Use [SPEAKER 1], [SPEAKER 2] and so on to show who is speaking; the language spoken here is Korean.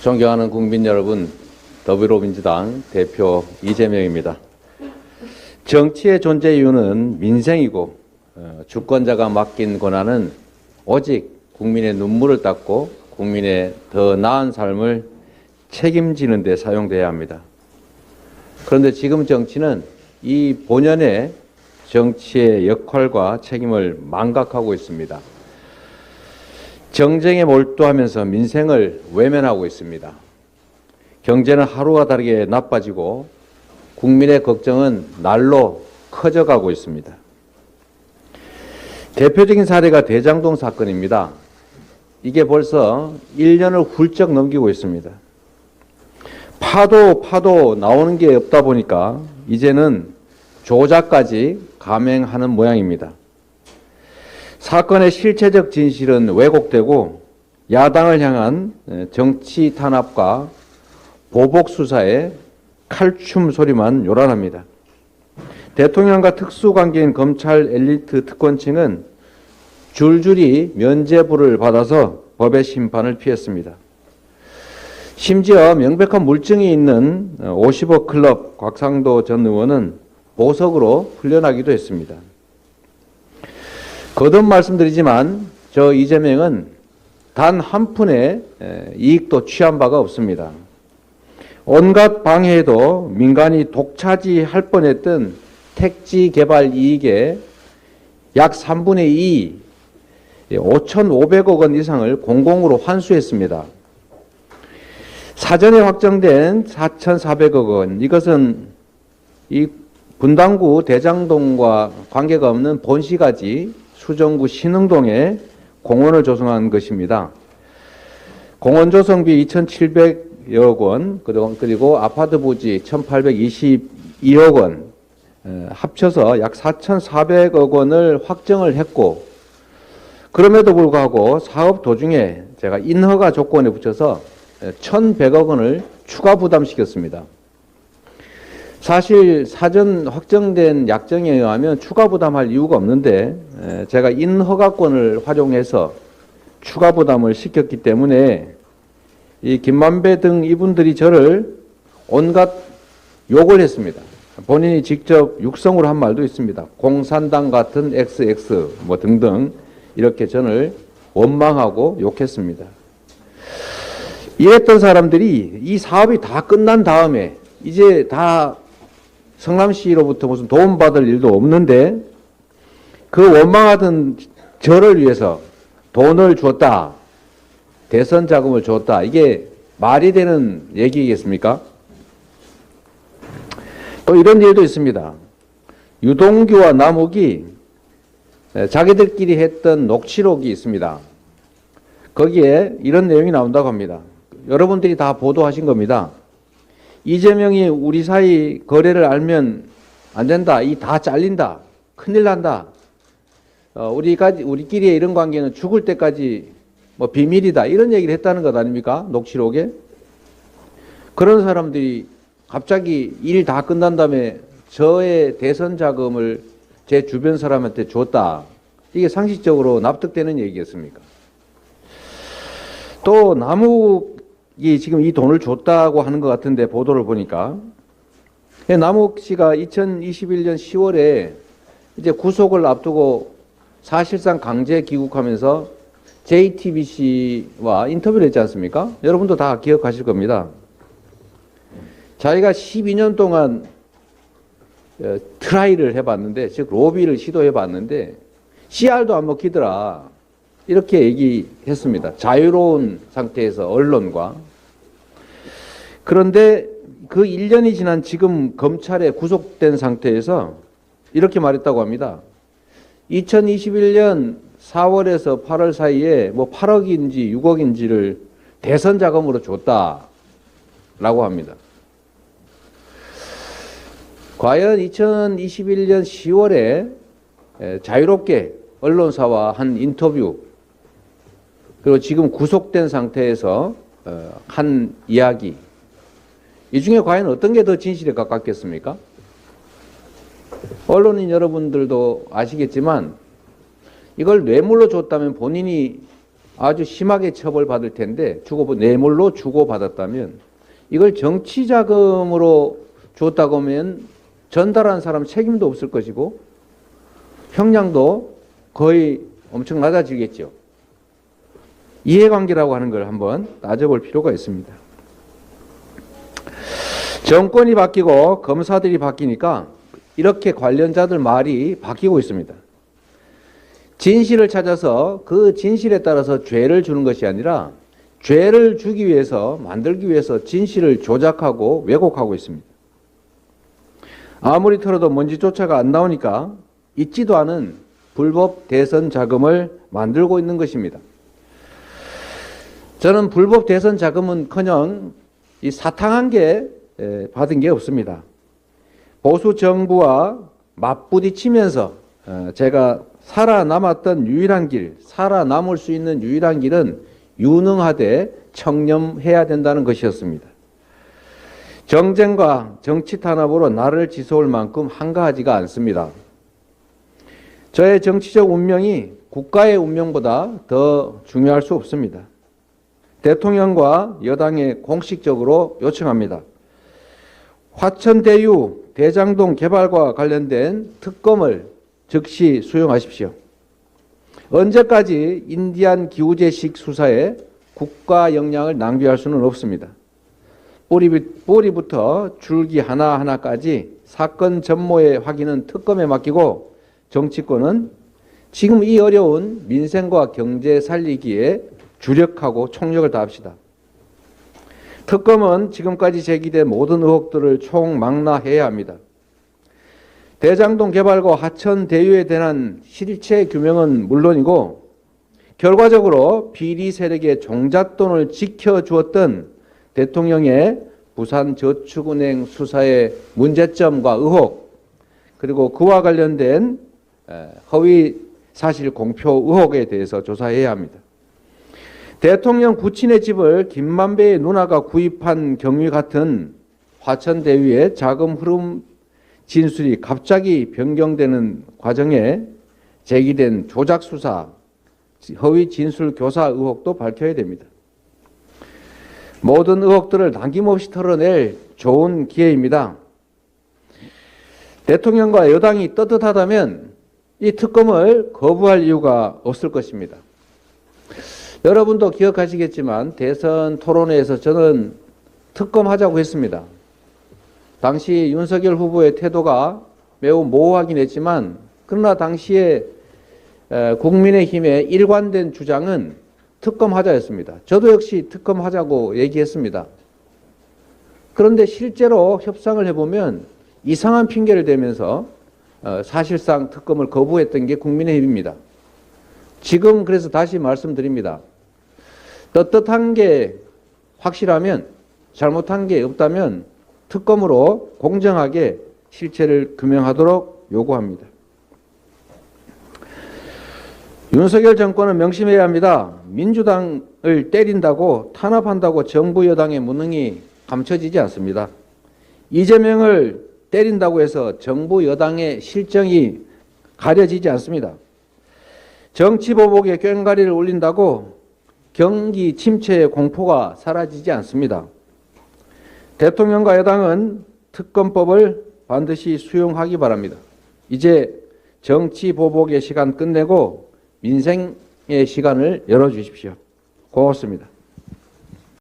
[SPEAKER 1] 존경하는 국민 여러분, 더불어민주당 대표 이재명입니다. 정치의 존재 이유는 민생이고 주권자가 맡긴 권한은 오직 국민의 눈물을 닦고 국민의 더 나은 삶을 책임지는 데 사용돼야 합니다. 그런데 지금 정치는 이 본연의 정치의 역할과 책임을 망각하고 있습니다. 정쟁에 몰두하면서 민생을 외면하고 있습니다. 경제는 하루가 다르게 나빠지고 국민의 걱정은 날로 커져가고 있습니다. 대표적인 사례가 대장동 사건입니다. 이게 벌써 1년을 훌쩍 넘기고 있습니다. 파도 나오는 게 없다 보니까 이제는 조작까지 감행하는 모양입니다. 사건의 실체적 진실은 왜곡되고 야당을 향한 정치 탄압과 보복 수사에 칼춤 소리만 요란합니다. 대통령과 특수관계인 검찰 엘리트 특권층은 줄줄이 면죄부를 받아서 법의 심판을 피했습니다. 심지어 명백한 물증이 있는 50억 클럽 곽상도 전 의원은 보석으로 풀려나기도 했습니다. 거듭 말씀드리지만 저 이재명은 단 한 푼의 이익도 취한 바가 없습니다. 온갖 방해에도 민간이 독차지할 뻔했던 택지 개발 이익의 약 3분의 2, 5,500억 원 이상을 공공으로 환수했습니다. 사전에 확정된 4,400억 원, 이것은 이 분당구 대장동과 관계가 없는 본시가지 수정구 신흥동에 공원을 조성한 것입니다. 공원 조성비 2,700억 원, 그리고 아파트 부지 1,822억 원, 합쳐서 약 4,400억 원을 확정을 했고, 그럼에도 불구하고 사업 도중에 제가 인허가 조건에 붙여서 1,100억 원을 추가 부담시켰습니다. 사실 사전 확정된 약정에 의하면 추가 부담할 이유가 없는데 제가 인허가권을 활용해서 추가 부담을 시켰기 때문에 이 김만배 등 이분들이 저를 온갖 욕을 했습니다. 본인이 직접 육성으로 한 말도 있습니다. 공산당 같은 XX 뭐 등등 이렇게 저를 원망하고 욕했습니다. 이랬던 사람들이 이 사업이 다 끝난 다음에 이제 다 성남시로부터 무슨 도움받을 일도 없는데 그 원망하던 저를 위해서 돈을 줬다, 대선 자금을 줬다, 이게 말이 되는 얘기겠습니까? 또 이런 일도 있습니다. 유동규와 남욱이 자기들끼리 했던 녹취록이 있습니다. 거기에 이런 내용이 나온다고 합니다. 여러분들이 다 보도하신 겁니다. 이재명이 우리 사이 거래를 알면 안 된다. 이 다 잘린다. 큰일 난다. 우리끼리의 이런 관계는 죽을 때까지 뭐 비밀이다. 이런 얘기를 했다는 것 아닙니까? 녹취록에. 그런 사람들이 갑자기 일 다 끝난 다음에 저의 대선 자금을 제 주변 사람한테 줬다. 이게 상식적으로 납득되는 얘기겠습니까? 또 남욱이 지금 이 돈을 줬다고 하는 것 같은데 보도를 보니까 남욱 씨가 2021년 10월에 이제 구속을 앞두고 사실상 강제 귀국하면서 JTBC와 인터뷰를 했지 않습니까? 여러분도 다 기억하실 겁니다. 자기가 12년 동안 트라이를 해봤는데, 즉 로비를 시도해봤는데 CR도 안 먹히더라. 이렇게 얘기했습니다. 자유로운 상태에서 언론과. 그런데 그 1년이 지난 지금 검찰에 구속된 상태에서 이렇게 말했다고 합니다. 2021년 4월에서 8월 사이에 뭐 8억인지 6억인지를 대선 자금으로 줬다라고 합니다. 과연 2021년 10월에 자유롭게 언론사와 한 인터뷰, 그리고 지금 구속된 상태에서 한 이야기, 이 중에 과연 어떤 게 더 진실에 가깝겠습니까? 언론인 여러분들도 아시겠지만 이걸 뇌물로 줬다면 본인이 아주 심하게 처벌받을 텐데 뇌물로 주고받았다면 이걸 정치 자금으로 줬다고 하면 전달한 사람 책임도 없을 것이고 형량도 거의 엄청 낮아지겠죠. 이해관계라고 하는 걸 한번 따져볼 필요가 있습니다. 정권이 바뀌고 검사들이 바뀌니까 이렇게 관련자들 말이 바뀌고 있습니다. 진실을 찾아서 그 진실에 따라서 죄를 주는 것이 아니라 죄를 주기 위해서, 만들기 위해서 진실을 조작하고 왜곡하고 있습니다. 아무리 털어도 먼지조차가 안 나오니까 있지도 않은 불법 대선 자금을 만들고 있는 것입니다. 저는 불법 대선 자금은커녕 이 사탕한 게 받은 게 없습니다. 보수 정부와 맞부딪히면서 제가 살아남았던 유일한 길, 살아남을 수 있는 유일한 길은 유능하되 청렴해야 된다는 것이었습니다. 정쟁과 정치 탄압으로 나를 지서울 만큼 한가하지가 않습니다. 저의 정치적 운명이 국가의 운명보다 더 중요할 수 없습니다. 대통령과 여당에 공식적으로 요청합니다. 화천대유 대장동 개발과 관련된 특검을 즉시 수용하십시오. 언제까지 인디안 기우제식 수사에 국가 역량을 낭비할 수는 없습니다. 뿌리부터 줄기 하나하나까지 사건 전모의 확인은 특검에 맡기고 정치권은 지금 이 어려운 민생과 경제 살리기에 주력하고 총력을 다합시다. 특검은 지금까지 제기된 모든 의혹들을 총망라해야 합니다. 대장동 개발과 하천대유에 대한 실체 규명은 물론이고 결과적으로 비리 세력의 종잣돈을 지켜주었던 대통령의 부산저축은행 수사의 문제점과 의혹, 그리고 그와 관련된 허위 사실 공표 의혹에 대해서 조사해야 합니다. 대통령 부친의 집을 김만배의 누나가 구입한 경위 같은 화천대유의 자금 흐름 진술이 갑자기 변경되는 과정에 제기된 조작 수사, 허위 진술 교사 의혹도 밝혀야 됩니다. 모든 의혹들을 남김없이 털어낼 좋은 기회입니다. 대통령과 여당이 떳떳하다면 이 특검을 거부할 이유가 없을 것입니다. 여러분도 기억하시겠지만 대선 토론회에서 저는 특검하자고 했습니다. 당시 윤석열 후보의 태도가 매우 모호하긴 했지만 그러나 당시에 국민의힘의 일관된 주장은 특검하자였습니다. 저도 역시 특검하자고 얘기했습니다. 그런데 실제로 협상을 해보면 이상한 핑계를 대면서 사실상 특검을 거부했던 게 국민의힘입니다. 지금 그래서 다시 말씀드립니다. 떳떳한 게 확실하면, 잘못한 게 없다면 특검으로 공정하게 실체를 규명하도록 요구합니다. 윤석열 정권은 명심해야 합니다. 민주당을 때린다고 탄압한다고 정부 여당의 무능이 감춰지지 않습니다. 이재명을 때린다고 해서 정부 여당의 실정이 가려지지 않습니다. 정치보복에 꽹과리를 울린다고 경기 침체의 공포가 사라지지 않습니다. 대통령과 여당은 특검법을 반드시 수용하기 바랍니다. 이제 정치보복의 시간 끝내고 민생의 시간을 열어주십시오. 고맙습니다.